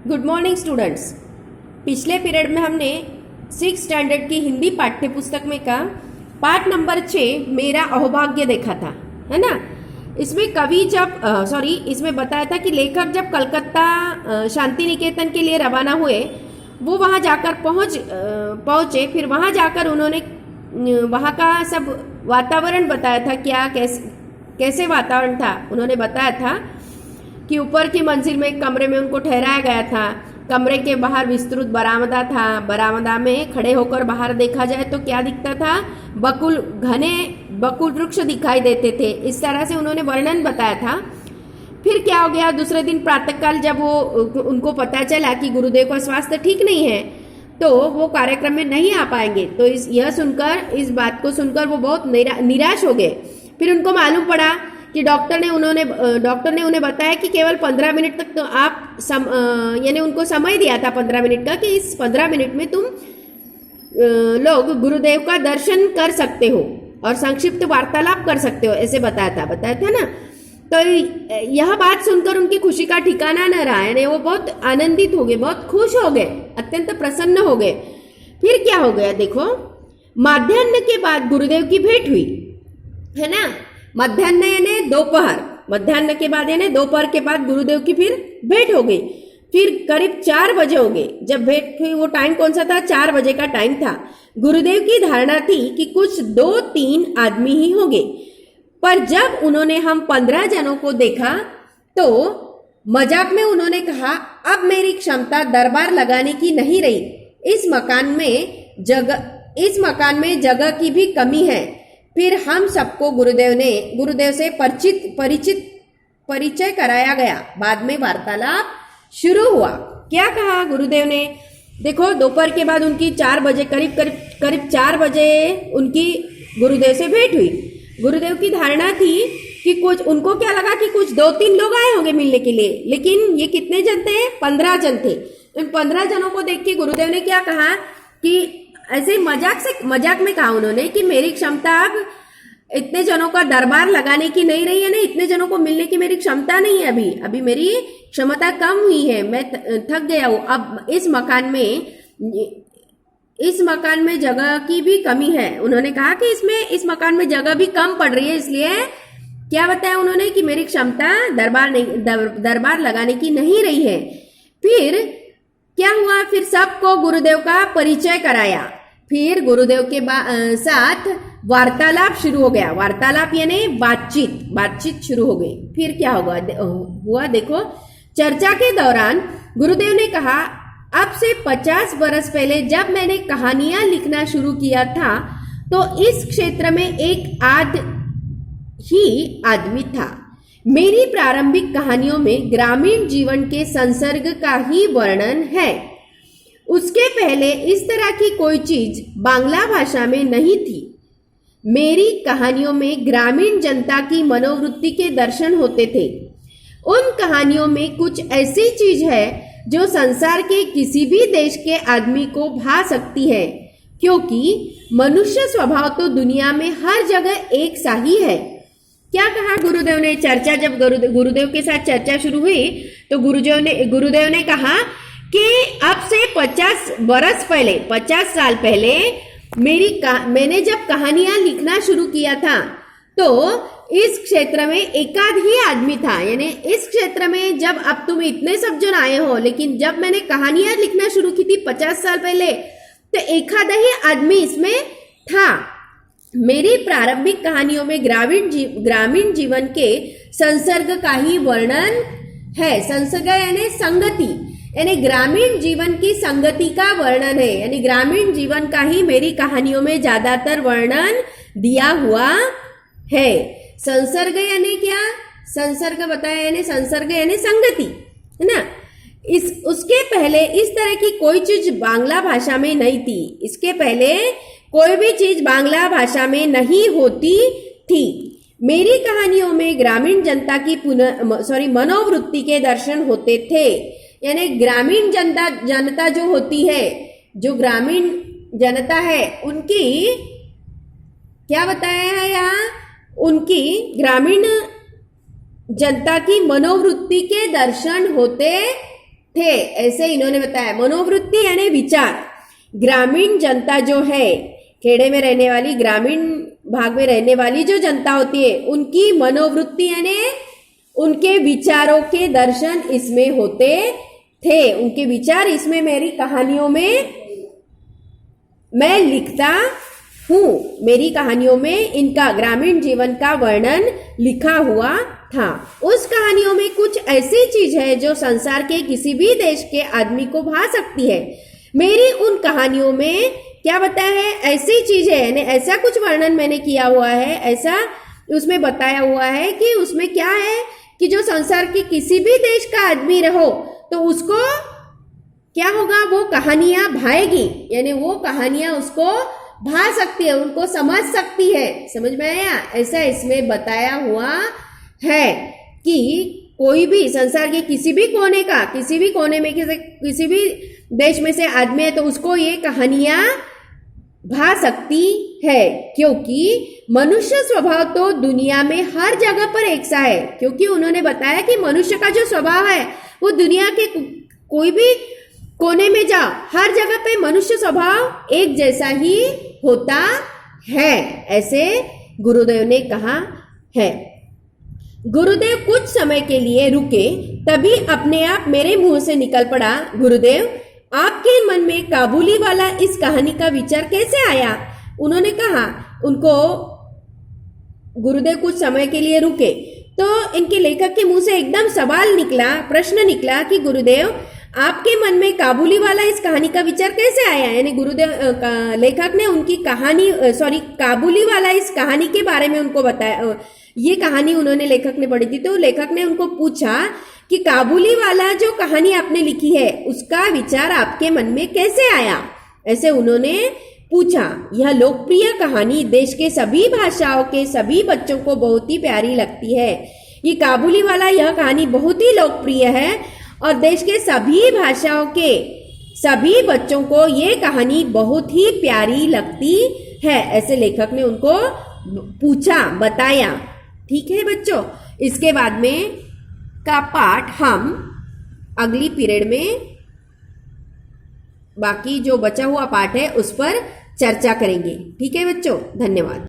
Good morning students. पिछले period में हमने 6 स्टैंडर्ड की हिंदी पाठ्य पुस्तक में का पाठ नंबर 6 मेरा अहोभाग्य देखा था, है ना। इसमें कवि इसमें बताया था कि लेखक जब कलकत्ता शांति निकेतन के लिए रवाना हुए, वो वहाँ जाकर पहुँचे। फिर वहाँ जाकर उन्होंने वहाँ का सब वातावरण बताया था, कैसे वातावरण था। उन्होंने बताया था कि ऊपर की मंजिल में एक कमरे में उनको ठहराया गया था। कमरे के बाहर विस्तृत बरामदा था। बरामदा में खड़े होकर बाहर देखा जाए तो क्या दिखता था, घने बकुल वृक्ष दिखाई देते थे। इस तरह से उन्होंने वर्णन बताया था। फिर क्या हो गया, दूसरे दिन प्रातःकाल जब उनको पता चला कि गुरुदेव का स्वास्थ्य ठीक नहीं है तो वो कार्यक्रम में नहीं आ पाएंगे, तो इस बात को सुनकर वो बहुत निराश हो गए। फिर उनको मालूम पड़ा कि डॉक्टर ने उन्हें बताया कि केवल 15 मिनट तक तो आप यानी उनको समय दिया था 15 मिनट का, कि इस 15 मिनट में तुम लोग गुरुदेव का दर्शन कर सकते हो और संक्षिप्त वार्तालाप कर सकते हो, ऐसे बताया था ना। तो यह बात सुनकर उनकी खुशी का ठिकाना न रहा, यानी वो बहुत आनंदित हो गए, बहुत खुश हो गए, अत्यंत प्रसन्न हो गए। फिर क्या हो गया देखो, मध्याह्न के बाद गुरुदेव की भेंट हुई, है ना। मध्याह्न यानी दोपहर के बाद गुरुदेव की फिर भेंट हो गई। फिर करीब 4 बजे हो गए जब भेंट हुई। वो टाइम कौन सा था, 4 बजे का टाइम था। गुरुदेव की धारणा थी कि कुछ 2-3 आदमी ही होंगे, पर जब उन्होंने हम 15 जनों को देखा तो मजाक में उन्होंने कहा, अब मेरी क्षमता दरबार लगाने की नहीं रही। इस मकान में जगह की भी कमी है। फिर हम सबको गुरुदेव से परिचय कराया गया। बाद में वार्तालाप शुरू हुआ। क्या कहा गुरुदेव ने, देखो दोपहर के बाद उनकी 4 बजे करीब 4 बजे उनकी गुरुदेव से भेंट हुई। गुरुदेव की धारणा थी कि उनको क्या लगा कि कुछ 2-3 लोग आए होंगे मिलने के लिए, लेकिन ये कितने जन थे, 15 जन थे। इन 15 जनों को देख के गुरुदेव ने क्या कहा कि ऐसे मजाक में कहा उन्होंने कि मेरी क्षमता अब इतने जनों का दरबार लगाने की नहीं रही है ना, इतने जनों को मिलने की मेरी क्षमता नहीं है। अभी मेरी क्षमता कम हुई है, मैं थक गया हूँ। अब इस मकान में जगह की भी कमी है। उन्होंने कहा कि इस मकान में जगह भी कम पड़ रही है, इसलिए क्या बताया उन्होंने कि मेरी क्षमता दरबार लगाने की नहीं रही है। फिर क्या हुआ, फिर सबको गुरुदेव का परिचय कराया। फिर गुरुदेव के साथ वार्तालाप शुरू हो गया। वार्तालाप यानी बातचीत शुरू हो गई। फिर क्या हुआ देखो, चर्चा के दौरान गुरुदेव ने कहा, अब से 50 बरस पहले जब मैंने कहानियां लिखना शुरू किया था तो इस क्षेत्र में एक आदमी था। मेरी प्रारंभिक कहानियों में ग्रामीण जीवन के संसर्ग का ही वर्णन है। उसके पहले इस तरह की कोई चीज बांग्ला भाषा में नहीं थी। मेरी कहानियों में ग्रामीण जनता की मनोवृत्ति के दर्शन होते थे। उन कहानियों में कुछ ऐसी चीज है जो संसार के किसी भी देश के आदमी को भा सकती है, क्योंकि मनुष्य स्वभाव तो दुनिया में हर जगह एक सा ही है। क्या कहा गुरुदेव ने, जब गुरुदेव के साथ चर्चा शुरू हुई तो गुरुदेव ने कहा कि अब से 50 साल पहले मैंने जब कहानियां लिखना शुरू किया था तो इस क्षेत्र में एकाध ही आदमी था। यानी इस क्षेत्र में जब अब तुम इतने सब जन आए हो, लेकिन जब मैंने कहानियां लिखना शुरू की थी 50 साल पहले तो एकाध ही आदमी इसमें था। मेरी प्रारंभिक कहानियों में ग्रामीण जीवन के संसर्ग का ही वर्णन है। संसर्ग यानी संगति, यानी ग्रामीण जीवन की संगति का वर्णन है। यानी ग्रामीण जीवन का ही मेरी कहानियों में ज्यादातर वर्णन दिया हुआ है। संसर्ग यानी क्या, संसर्ग बताया, यानी संसर्ग यानी संगति, है ना। उसके पहले इस तरह की कोई चीज बांग्ला भाषा में नहीं थी। इसके पहले कोई भी चीज बांग्ला भाषा में नहीं होती थी। मेरी कहानियों में ग्रामीण जनता की मनोवृत्ति के दर्शन होते थे। यानी ग्रामीण जनता जो होती है, जो ग्रामीण जनता है, उनकी क्या बताया है यहाँ, उनकी ग्रामीण जनता की मनोवृत्ति के दर्शन होते थे, ऐसे इन्होंने बताया। मनोवृत्ति यानी विचार। ग्रामीण जनता जो है, खेड़े में रहने वाली, ग्रामीण भाग में रहने वाली जो जनता होती है, उनकी मनोवृत्ति यानी उनके विचारों के दर्शन इसमें होते थे। उनके विचार इसमें मेरी कहानियों में मैं लिखता हूँ। मेरी कहानियों में इनका ग्रामीण जीवन का वर्णन लिखा हुआ था। उस कहानियों में कुछ ऐसी चीज है जो संसार के किसी भी देश के आदमी को भा सकती है। मेरी उन कहानियों में क्या बताया है, ऐसी चीज है, यानी ऐसा कुछ वर्णन मैंने किया हुआ है, ऐसा उसमें बताया हुआ है कि उसमें क्या है कि जो संसार के किसी भी देश का आदमी रहो तो उसको क्या होगा, वो कहानियां भाएगी, यानी वो कहानियां उसको भा सकती है, उनको समझ सकती है। समझ में आया? ऐसा इसमें बताया हुआ है कि कोई भी संसार के किसी भी कोने का, किसी भी कोने में किसी भी देश में से आदमी है तो उसको ये कहानियां भा सकती है, क्योंकि मनुष्य स्वभाव तो दुनिया में हर जगह पर एक सा है। क्योंकि उन्होंने बताया कि मनुष्य का जो स्वभाव है वो दुनिया के कोई भी कोने में जाओ, हर जगह पे मनुष्य स्वभाव एक जैसा ही होता है, ऐसे गुरुदेव ने कहा है। गुरुदेव कुछ समय के लिए रुके, तभी अपने आप मेरे मुंह से निकल पड़ा, गुरुदेव, आपके मन में काबुली वाला इस कहानी का विचार कैसे आया? उन्होंने कहा, उनको गुरुदेव कुछ समय के लिए रुके तो इनके लेखक के मुंह से एकदम सवाल निकला, प्रश्न निकला कि गुरुदेव, आपके मन में काबुली वाला इस कहानी का विचार कैसे आया? यानी गुरुदेव लेखक ने उनकी कहानी काबुली वाला इस कहानी के बारे में उनको बताया। ये कहानी उन्होंने लेखक ने पढ़ी थी, तो लेखक ने उनको पूछा कि काबुली वाला जो कहानी आपने लिखी है उसका विचार आपके मन में कैसे आया? ऐसे उन्होंने पूछा। यह लोकप्रिय कहानी देश के सभी भाषाओं के सभी बच्चों को बहुत ही प्यारी लगती है। ये काबुली वाला यह कहानी बहुत ही लोकप्रिय है और देश के सभी भाषाओं के सभी बच्चों को ये कहानी बहुत ही प्यारी लगती है, ऐसे लेखक ने उनको पूछा, बताया। ठीक है बच्चों, इसके बाद में का पाठ हम अगली पीरियड में बाकी जो बचा हुआ पाठ है उस पर चर्चा करेंगे। ठीक है बच्चों, धन्यवाद।